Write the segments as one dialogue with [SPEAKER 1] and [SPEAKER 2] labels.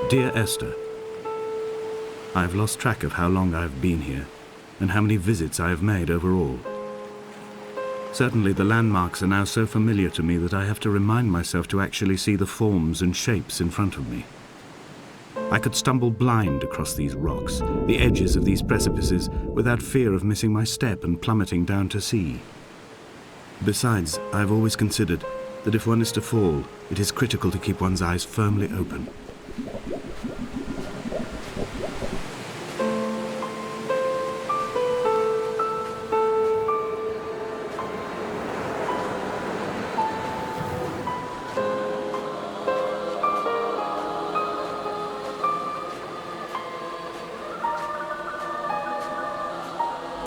[SPEAKER 1] Dear Esther, I have lost track of how long I have been here and how many visits I have made overall. Certainly the landmarks are now so familiar to me that I have to remind myself to actually see the forms and shapes in front of me. I could stumble blind across these rocks, the edges of these precipices, without fear of missing my step and plummeting down to sea. Besides, I have always considered that if one is to fall, it is critical to keep one's eyes firmly open.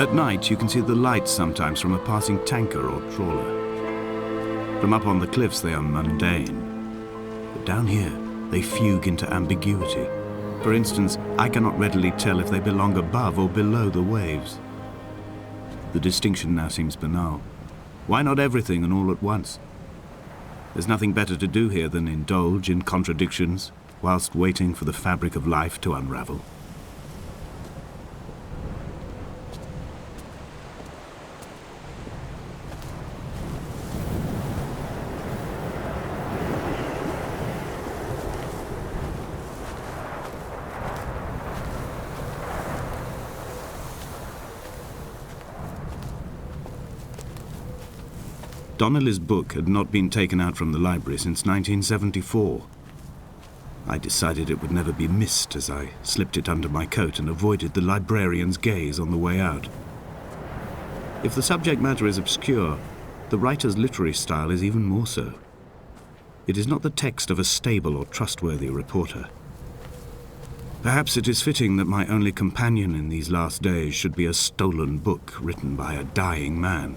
[SPEAKER 1] At night, you can see the lights sometimes from a passing tanker or trawler. From up on the cliffs, they are mundane. But down here, they fugue into ambiguity. For instance, I cannot readily tell if they belong above or below the waves. The distinction now seems banal. Why not everything and all at once? There's nothing better to do here than indulge in contradictions whilst waiting for the fabric of life to unravel. Donnelly's book had not been taken out from the library since 1974. I decided it would never be missed as I slipped it under my coat and avoided the librarian's gaze on the way out. If the subject matter is obscure, the writer's literary style is even more so. It is not the text of a stable or trustworthy reporter. Perhaps it is fitting that my only companion in these last days should be a stolen book written by a dying man.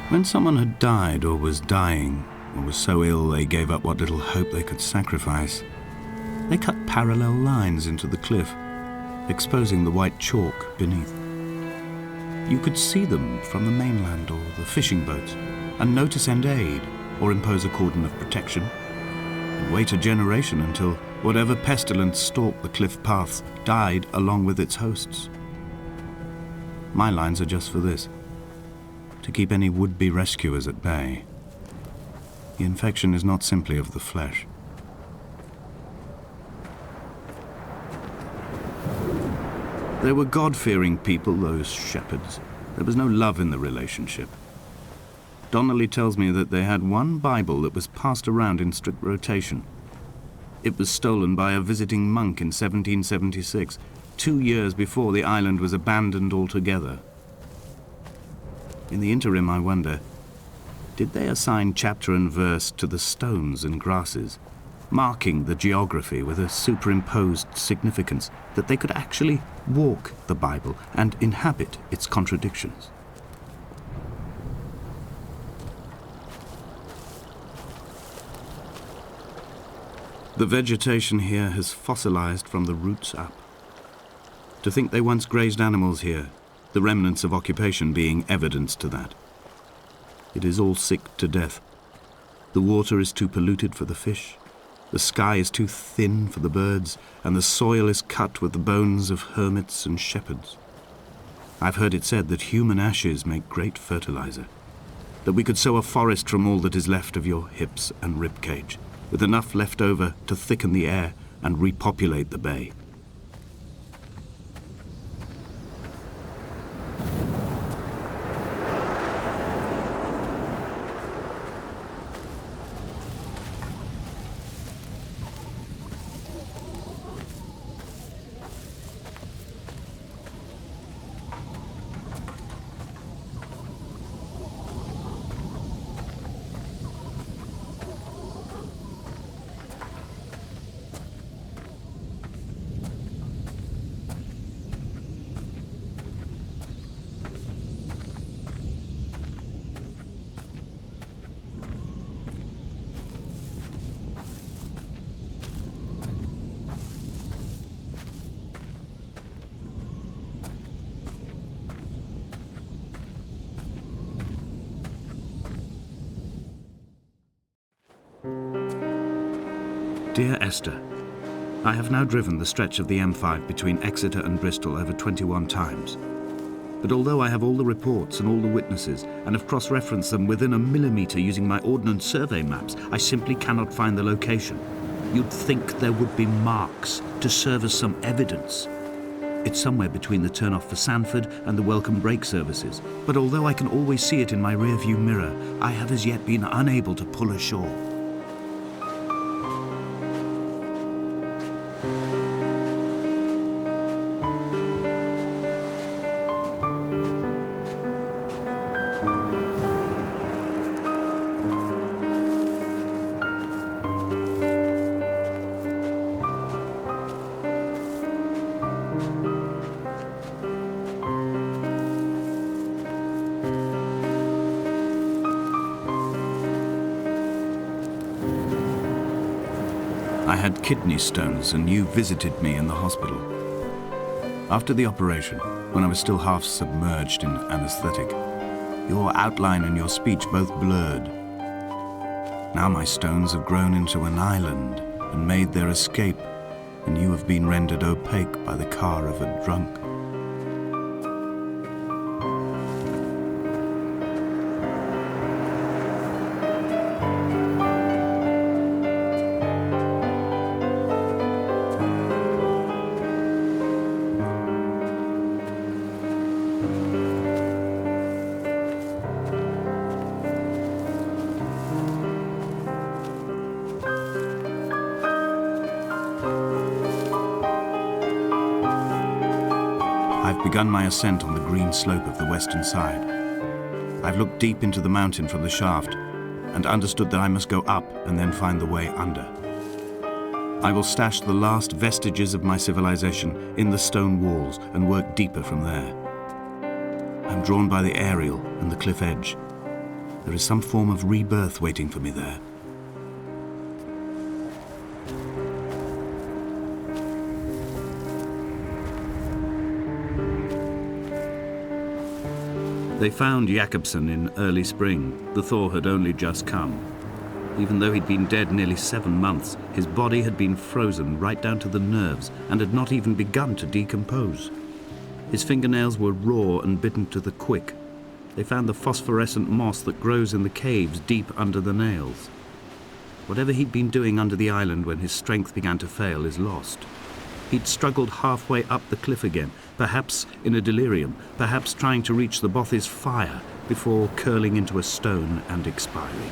[SPEAKER 1] When someone had died or was dying, or was so ill they gave up what little hope they could sacrifice, they cut parallel lines into the cliff, exposing the white chalk beneath. You could see them from the mainland or the fishing boats, and know to send aid or impose a cordon of protection, and wait a generation until whatever pestilence stalked the cliff paths died along with its hosts. My lines are just for this: to keep any would-be rescuers at bay. The infection is not simply of the flesh. They were God-fearing people, those shepherds. There was no love in the relationship. Donnelly tells me that they had one Bible that was passed around in strict rotation. It was stolen by a visiting monk in 1776, 2 years before the island was abandoned altogether. In the interim, I wonder, did they assign chapter and verse to the stones and grasses, marking the geography with a superimposed significance that they could actually walk the Bible and inhabit its contradictions? The vegetation here has fossilized from the roots up. To think they once grazed animals here, the remnants of occupation being evidence to that. It is all sick to death. The water is too polluted for the fish, the sky is too thin for the birds, and the soil is cut with the bones of hermits and shepherds. I've heard it said that human ashes make great fertilizer, that we could sow a forest from all that is left of your hips and rib cage, with enough left over to thicken the air and repopulate the bay. Dear Esther, I have now driven the stretch of the M5 between Exeter and Bristol over 21 times. But although I have all the reports and all the witnesses and have cross-referenced them within a millimetre using my Ordnance Survey maps, I simply cannot find the location. You'd think there would be marks to serve as some evidence. It's somewhere between the turn-off for Sanford and the welcome brake services. But although I can always see it in my rear-view mirror, I have as yet been unable to pull ashore. I had kidney stones and you visited me in the hospital. After the operation, when I was still half submerged in anaesthetic, your outline and your speech both blurred. Now my stones have grown into an island and made their escape, and you have been rendered opaque by the car of a drunk. I've begun my ascent on the green slope of the western side. I've looked deep into the mountain from the shaft and understood that I must go up and then find the way under. I will stash the last vestiges of my civilization in the stone walls and work deeper from there. I'm drawn by the aerial and the cliff edge. There is some form of rebirth waiting for me there. They found Jakobsen in early spring. The thaw had only just come. Even though he'd been dead nearly 7 months, his body had been frozen right down to the nerves and had not even begun to decompose. His fingernails were raw and bitten to the quick. They found the phosphorescent moss that grows in the caves deep under the nails. Whatever he'd been doing under the island when his strength began to fail is lost. He'd struggled halfway up the cliff again, perhaps in a delirium, perhaps trying to reach the Bothy's fire before curling into a stone and expiring.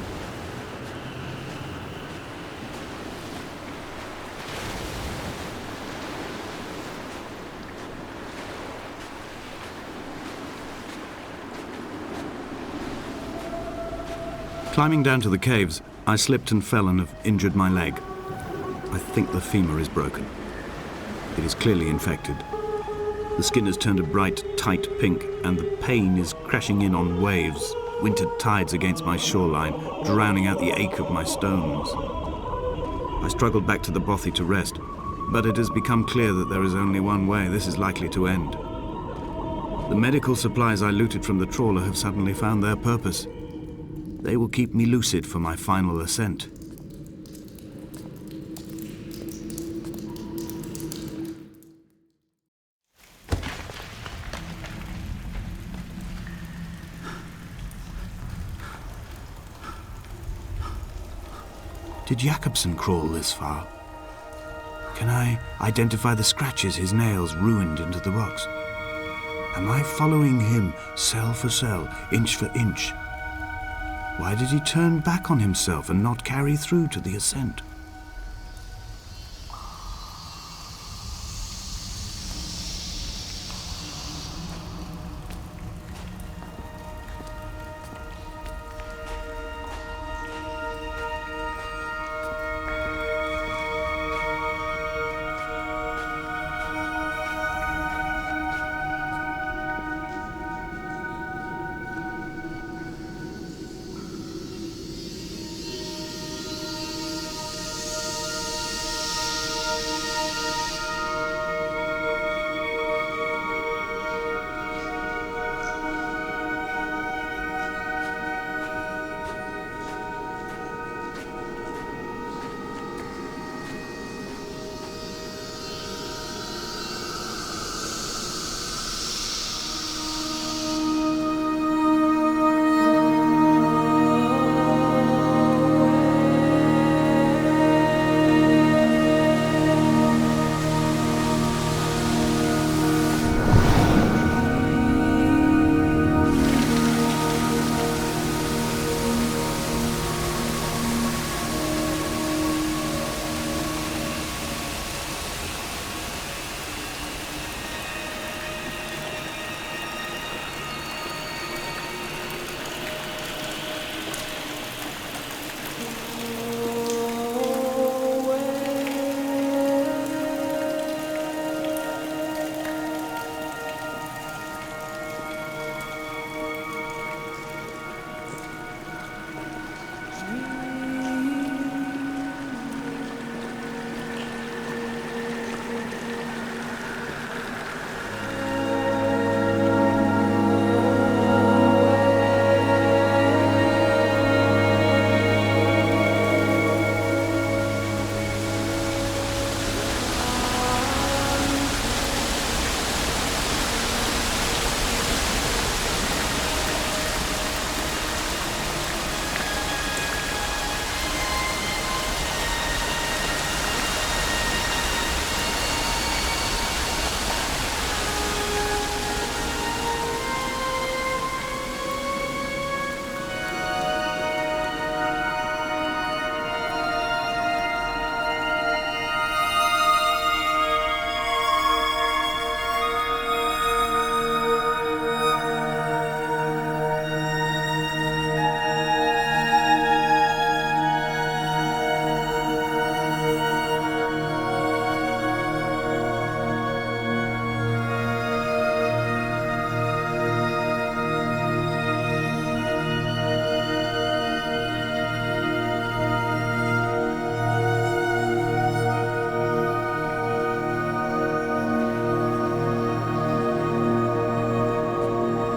[SPEAKER 1] Climbing down to the caves, I slipped and fell and have injured my leg. I think the femur is broken. It is clearly infected. The skin has turned a bright, tight pink, and the pain is crashing in on waves, winter tides against my shoreline, drowning out the ache of my stones. I struggled back to the Bothy to rest, but it has become clear that there is only one way this is likely to end. The medical supplies I looted from the trawler have suddenly found their purpose. They will keep me lucid for my final ascent. Did Jakobsen crawl this far? Can I identify the scratches his nails ruined into the rocks? Am I following him cell for cell, inch for inch? Why did he turn back on himself and not carry through to the ascent?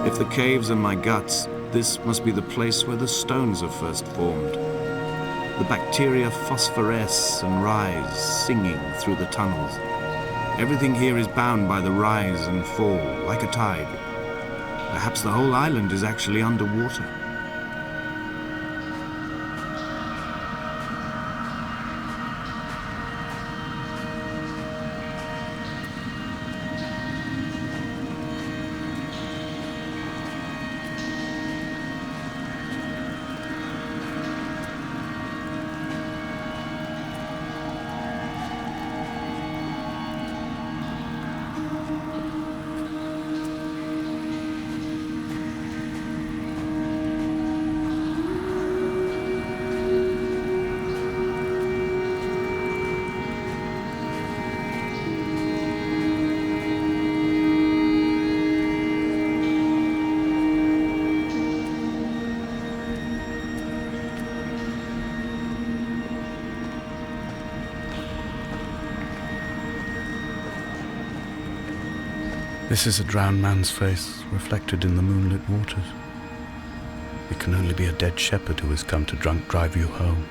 [SPEAKER 1] If the caves are my guts, this must be the place where the stones are first formed. The bacteria phosphoresce and rise, singing through the tunnels. Everything here is bound by the rise and fall, like a tide. Perhaps the whole island is actually underwater.
[SPEAKER 2] This is a drowned man's face, reflected in the moonlit waters. It can only be a dead shepherd who has come to drunk drive you home.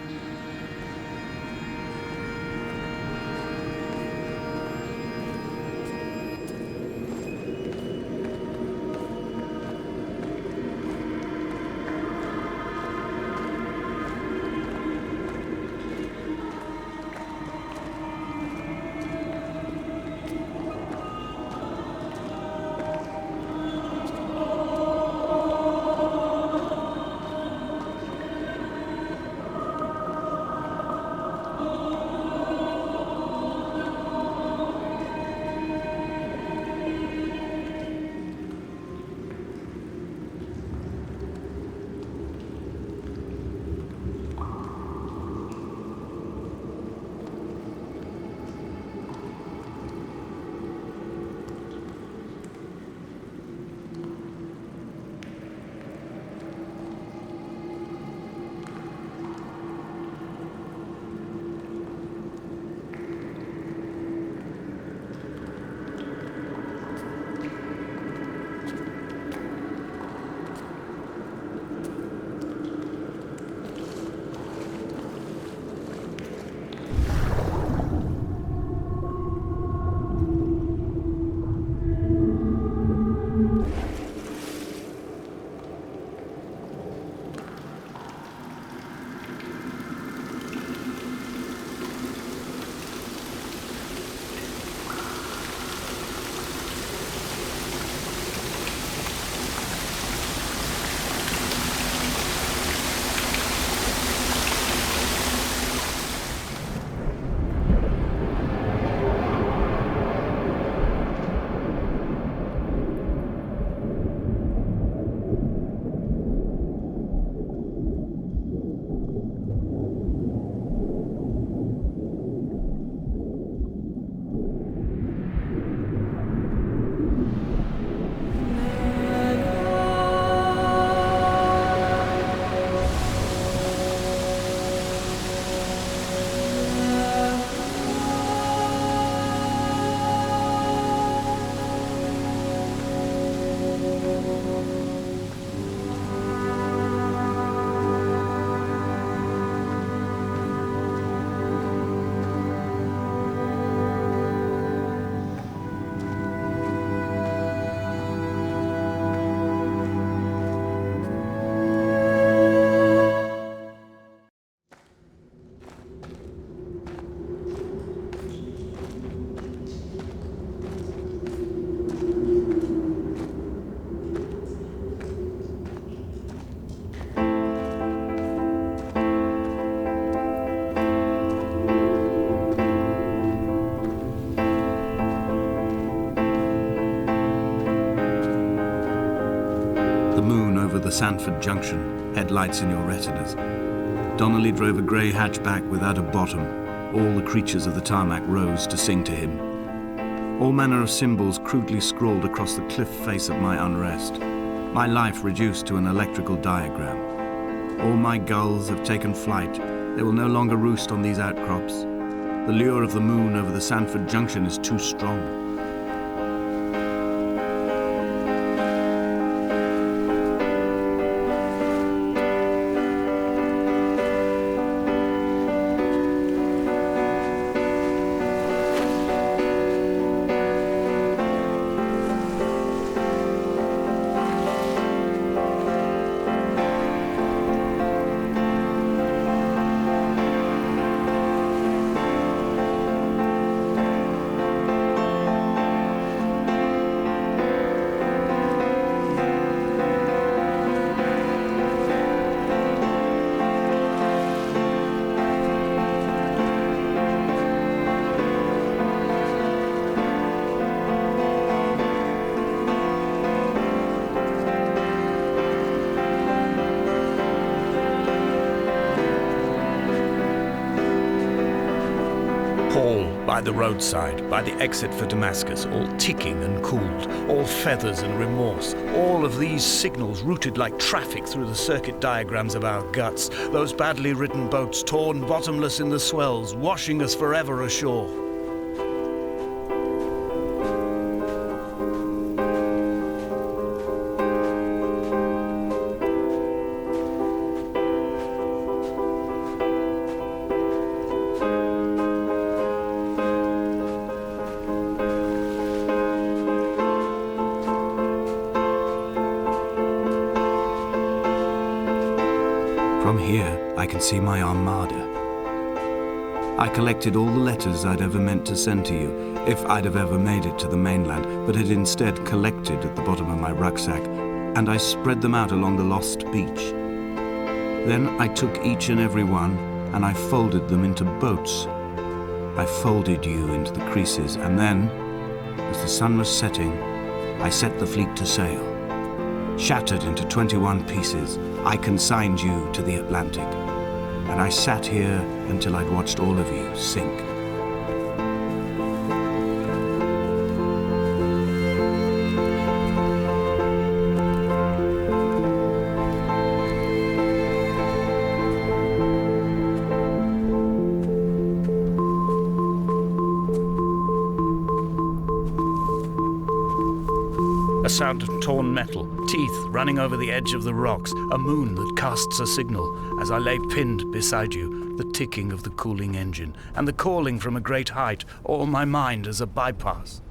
[SPEAKER 1] Over the Sanford Junction, headlights in your retinas. Donnelly drove a grey hatchback without a bottom. All the creatures of the tarmac rose to sing to him. All manner of symbols crudely scrawled across the cliff face of my unrest. My life reduced to an electrical diagram. All my gulls have taken flight. They will no longer roost on these outcrops. The lure of the moon over the Sanford Junction is too strong.
[SPEAKER 2] Hall, by the roadside, by the exit for Damascus, all ticking and cooled, all feathers and remorse, all of these signals routed like traffic through the circuit diagrams of our guts, those badly written boats torn bottomless in the swells, washing us forever ashore.
[SPEAKER 1] From here, I can see my armada. I collected all the letters I'd ever meant to send to you, if I'd have ever made it to the mainland, but had instead collected at the bottom of my rucksack, and I spread them out along the lost beach. Then I took each and every one, and I folded them into boats. I folded you into the creases, and then, as the sun was setting, I set the fleet to sail. Shattered into 21 pieces, I consigned you to the Atlantic, and I sat here until I'd watched all of you sink.
[SPEAKER 2] A sound of torn metal, teeth running over the edge of the rocks, a moon that casts a signal as I lay pinned beside you, the ticking of the cooling engine, and the calling from a great height, all my mind as a bypass.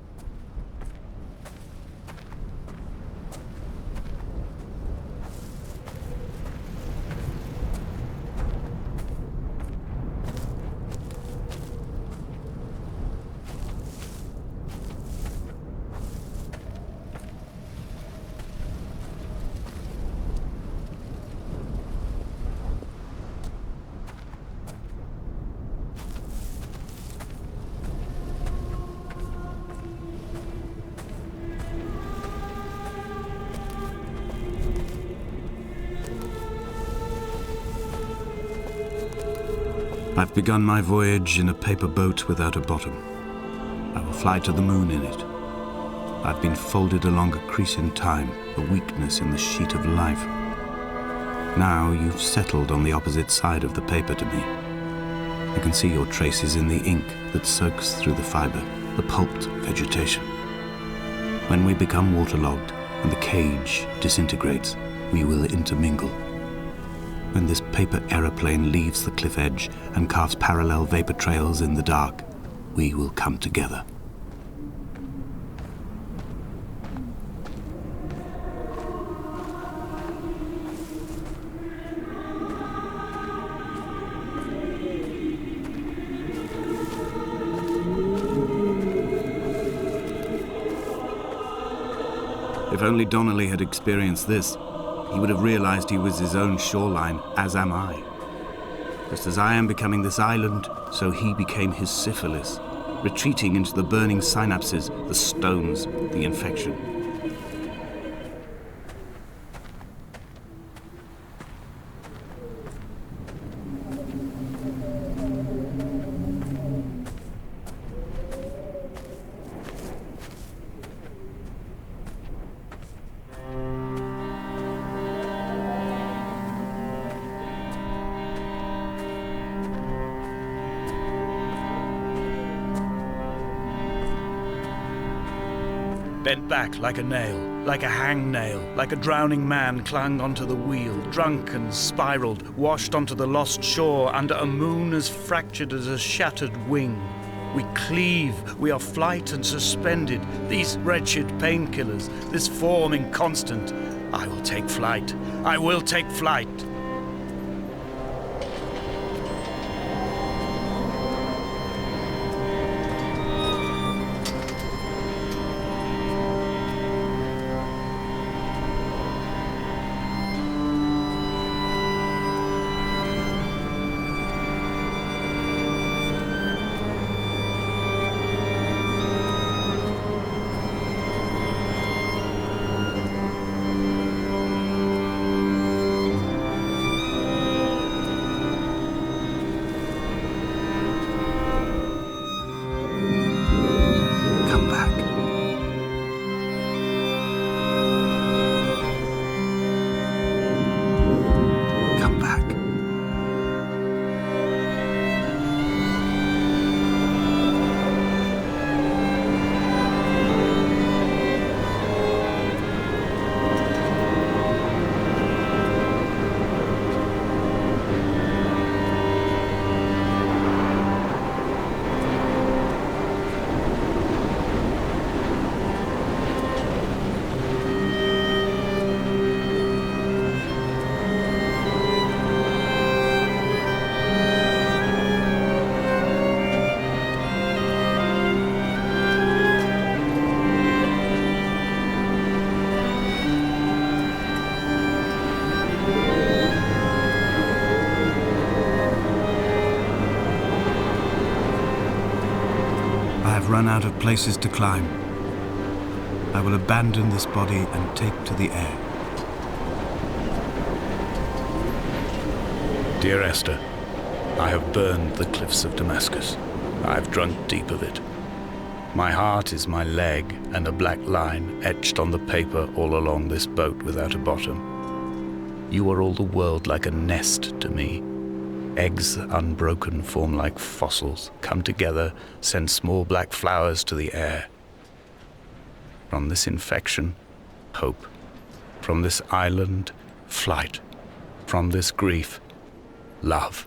[SPEAKER 1] I've begun my voyage in a paper boat without a bottom. I will fly to the moon in it. I've been folded along a crease in time, a weakness in the sheet of life. Now you've settled on the opposite side of the paper to me. I can see your traces in the ink that soaks through the fiber, the pulped vegetation. When we become waterlogged and the cage disintegrates, we will intermingle. When this paper aeroplane leaves the cliff edge and carves parallel vapor trails in the dark, we will come together. If only Donnelly had experienced this, he would have realized he was his own shoreline, as am I. Just as I am becoming this island, so he became his syphilis, retreating into the burning synapses, the stones, the infection.
[SPEAKER 2] Bent back like a nail, like a hangnail, like a drowning man clung onto the wheel, drunk and spiraled, washed onto the lost shore under a moon as fractured as a shattered wing. We cleave, we are flight and suspended, these wretched painkillers, this form inconstant. I will take flight, I will take flight.
[SPEAKER 1] I've run out of places to climb. I will abandon this body and take to the air.
[SPEAKER 2] Dear Esther, I have burned the cliffs of Damascus. I have drunk deep of it. My heart is my leg, and a black line etched on the paper all along this boat without a bottom. You are all the world like a nest to me. Eggs unbroken form like fossils, come together, send small black flowers to the air. From this infection, hope. From this island, flight. From this grief, love.